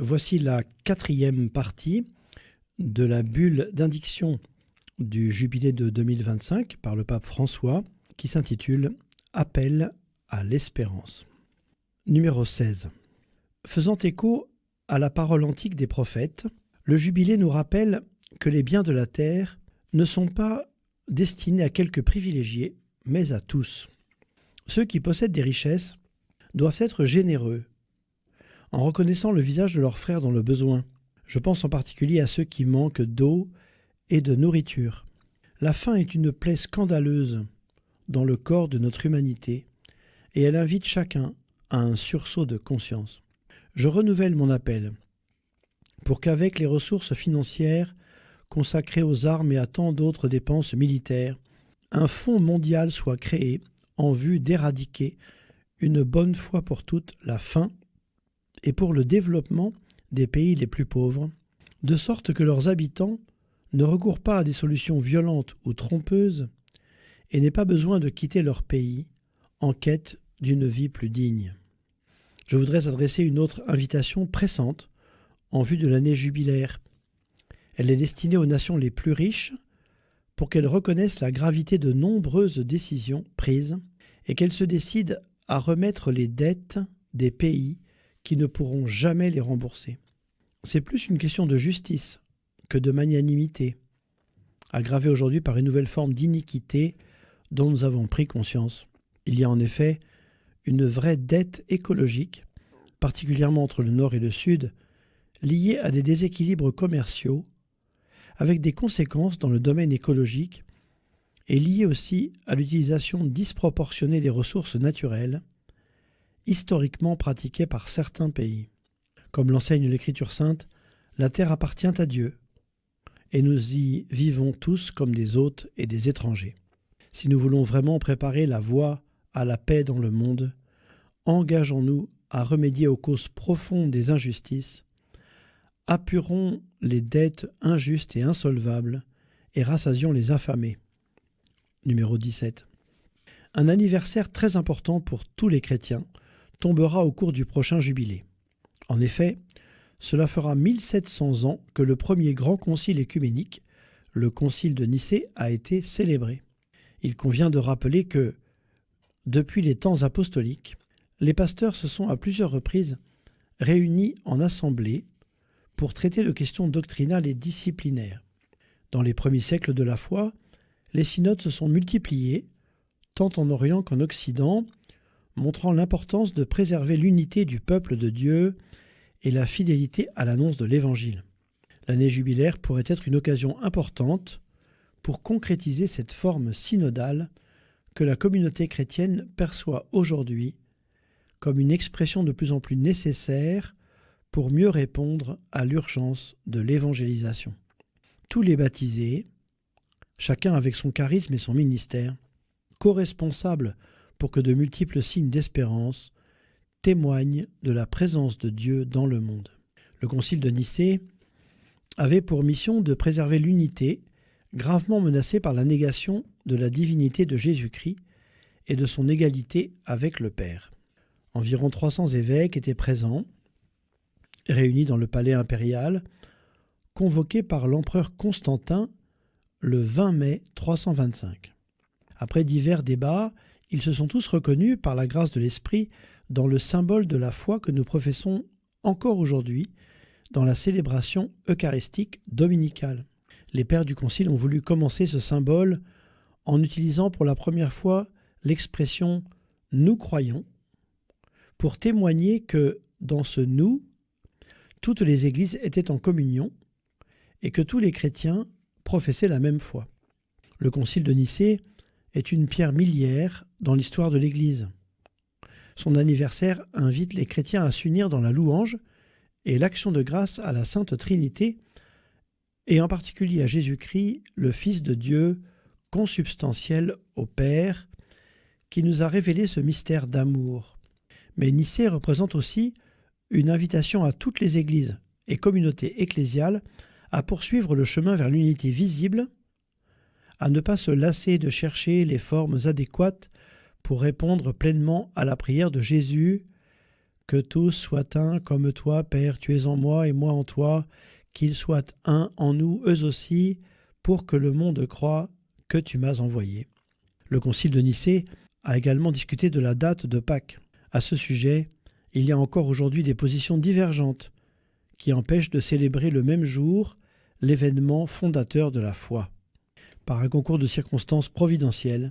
Voici la 4e partie de la bulle d'indiction du jubilé de 2025 par le pape François qui s'intitule « Appel à l'espérance ». Numéro 16. Faisant écho à la parole antique des prophètes, le jubilé nous rappelle que les biens de la terre ne sont pas destinés à quelques privilégiés, mais à tous. Ceux qui possèdent des richesses doivent être généreux, en reconnaissant le visage de leurs frères dans le besoin. Je pense en particulier à ceux qui manquent d'eau et de nourriture. La faim est une plaie scandaleuse dans le corps de notre humanité et elle invite chacun à un sursaut de conscience. Je renouvelle mon appel pour qu'avec les ressources financières consacrées aux armes et à tant d'autres dépenses militaires, un fonds mondial soit créé en vue d'éradiquer une bonne fois pour toutes la faim et pour le développement des pays les plus pauvres, de sorte que leurs habitants ne recourent pas à des solutions violentes ou trompeuses et n'aient pas besoin de quitter leur pays en quête d'une vie plus digne. Je voudrais adresser une autre invitation pressante en vue de l'année jubilaire. Elle est destinée aux nations les plus riches pour qu'elles reconnaissent la gravité de nombreuses décisions prises et qu'elles se décident à remettre les dettes des pays qui ne pourront jamais les rembourser. C'est plus une question de justice que de magnanimité, aggravée aujourd'hui par une nouvelle forme d'iniquité dont nous avons pris conscience. Il y a en effet une vraie dette écologique, particulièrement entre le Nord et le Sud, liée à des déséquilibres commerciaux, avec des conséquences dans le domaine écologique et liée aussi à l'utilisation disproportionnée des ressources naturelles, historiquement pratiquée par certains pays. Comme l'enseigne l'Écriture sainte, la terre appartient à Dieu, et nous y vivons tous comme des hôtes et des étrangers. Si nous voulons vraiment préparer la voie à la paix dans le monde, engageons-nous à remédier aux causes profondes des injustices, apurons les dettes injustes et insolvables, et rassasions les affamés. Numéro 17. Un anniversaire très important pour tous les chrétiens tombera au cours du prochain jubilé. En effet, cela fera 1700 ans que le premier grand concile œcuménique, le concile de Nicée, a été célébré. Il convient de rappeler que, depuis les temps apostoliques, les pasteurs se sont à plusieurs reprises réunis en assemblée pour traiter de questions doctrinales et disciplinaires. Dans les premiers siècles de la foi, les synodes se sont multipliés, tant en Orient qu'en Occident, montrant l'importance de préserver l'unité du peuple de Dieu et la fidélité à l'annonce de l'Évangile. L'année jubilaire pourrait être une occasion importante pour concrétiser cette forme synodale que la communauté chrétienne perçoit aujourd'hui comme une expression de plus en plus nécessaire pour mieux répondre à l'urgence de l'évangélisation. Tous les baptisés, chacun avec son charisme et son ministère, co-responsables pour que de multiples signes d'espérance témoignent de la présence de Dieu dans le monde. Le concile de Nicée avait pour mission de préserver l'unité, gravement menacée par la négation de la divinité de Jésus-Christ et de son égalité avec le Père. Environ 300 évêques étaient présents, réunis dans le palais impérial, convoqués par l'empereur Constantin le 20 mai 325. Après divers débats, ils se sont tous reconnus, par la grâce de l'Esprit, dans le symbole de la foi que nous professons encore aujourd'hui dans la célébration eucharistique dominicale. Les pères du Concile ont voulu commencer ce symbole en utilisant pour la première fois l'expression « nous croyons » pour témoigner que dans ce « nous », toutes les églises étaient en communion et que tous les chrétiens professaient la même foi. Le Concile de Nicée est une pierre miliaire dans l'histoire de l'Église. Son anniversaire invite les chrétiens à s'unir dans la louange et l'action de grâce à la Sainte Trinité, et en particulier à Jésus-Christ, le Fils de Dieu, consubstantiel au Père, qui nous a révélé ce mystère d'amour. Mais Nicée représente aussi une invitation à toutes les églises et communautés ecclésiales à poursuivre le chemin vers l'unité visible, à ne pas se lasser de chercher les formes adéquates pour répondre pleinement à la prière de Jésus Que tous soient un comme toi, Père, tu es en moi et moi en toi, qu'ils soient un en nous, eux aussi, pour que le monde croie que tu m'as envoyé. Le concile de Nicée a également discuté de la date de Pâques. À ce sujet, il y a encore aujourd'hui des positions divergentes qui empêchent de célébrer le même jour l'événement fondateur de la foi. Par un concours de circonstances providentielles,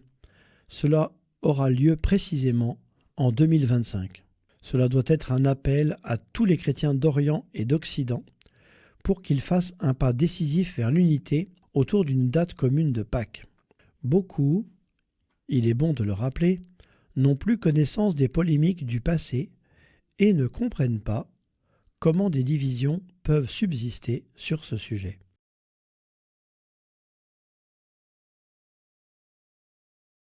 cela aura lieu précisément en 2025. Cela doit être un appel à tous les chrétiens d'Orient et d'Occident pour qu'ils fassent un pas décisif vers l'unité autour d'une date commune de Pâques. Beaucoup, il est bon de le rappeler, n'ont plus connaissance des polémiques du passé et ne comprennent pas comment des divisions peuvent subsister sur ce sujet.